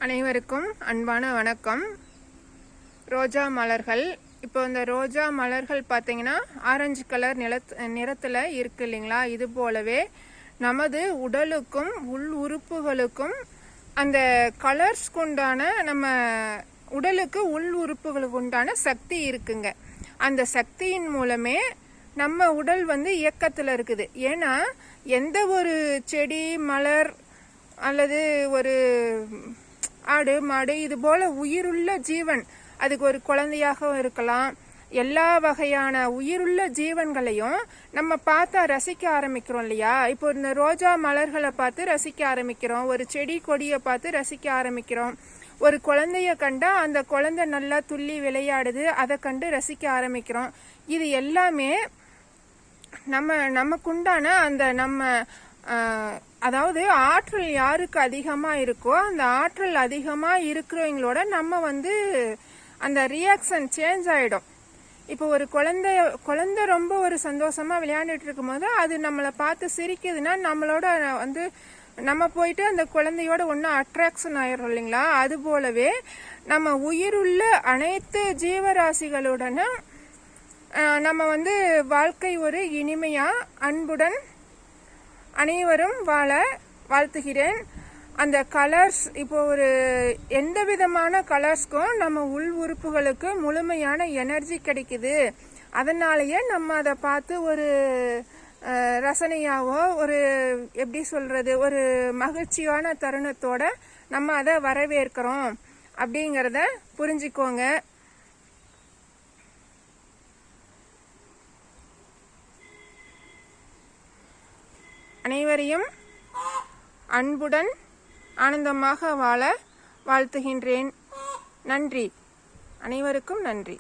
அனைவருக்கும் அன்பான வணக்கம். ரோஜா மலர்கள். இப்போ இந்த ரோஜா மலர்கள் பார்த்தீங்கன்னா ஆரஞ்சு கலர் நிறத்தில் இருக்கு இல்லைங்களா? இது போலவே நமது உடலுக்கும் உள் உறுப்புகளுக்கும் அந்த கலர்ஸ்க்கு உண்டான நம்ம உடலுக்கு உள் உறுப்புகளுக்கு உண்டான சக்தி இருக்குங்க. அந்த சக்தியின் மூலமே நம்ம உடல் இயக்கத்தில் இருக்குது. ஏன்னா எந்த ஒரு செடி மலர் அல்லது ஒரு ஆடு மாடு இது போல உயிருள்ள ஜீவன், அதுக்கு ஒரு குழந்தையாக இருக்கலாம், எல்லா வகையான உயிருள்ள ஜீவன்களையும் நம்ம பார்த்தா ரசிக்க ஆரம்பிக்கிறோம் இல்லையா? இப்போ இந்த ரோஜா மலர்களை பார்த்து ரசிக்க ஆரம்பிக்கிறோம், ஒரு செடி கொடியை பார்த்து ரசிக்க ஆரம்பிக்கிறோம், ஒரு குழந்தைய கண்டா அந்த குழந்தை நல்லா துள்ளி விளையாடுது, அதை கண்டு ரசிக்க ஆரம்பிக்கிறோம். இது எல்லாமே நமக்குண்டான அந்த அதாவது ஆற்றல் யாருக்கு அதிகமா இருக்கோ அந்த ஆற்றல் அதிகமா இருக்கிறவங்களோட நம்ம அந்த ரியாக்ஷன் சேஞ்ச் ஆயிடும். இப்போ ஒரு குழந்தை ரொம்ப ஒரு சந்தோஷமா விளையாண்டுட்டு இருக்கும் போது அது நம்மளை பார்த்து சிரிக்குதுன்னா நம்மளோட நம்ம போயிட்டு அந்த குழந்தையோட ஒன்னும் அட்ராக்ஷன் ஆயிடும் இல்லைங்களா? அது போலவே நம்ம உயிருள்ள அனைத்து ஜீவராசிகளுடன நம்ம வாழ்க்கை ஒரு இனிமையா அன்புடன் அனைவரும் வாழ வாழ்த்துகிறேன். அந்த கலர்ஸ், இப்போ ஒரு எந்த விதமான கலர்ஸ்க்கும் நம்ம உள் உறுப்புகளுக்கு முழுமையான எனர்ஜி கிடைக்குது. அதனாலயே நம்ம அதை பார்த்து ஒரு ரசனையாவோ ஒரு எப்படி சொல்றது, ஒரு மகிழ்ச்சியான தருணத்தோட நம்ம அதை வரவேற்கிறோம் அப்படிங்கிறத புரிஞ்சுக்கோங்க. அனைவரையும் அன்புடன் ஆனந்தமாக வாழ வாழ்த்துகின்றேன். நன்றி. அனைவருக்கும் நன்றி.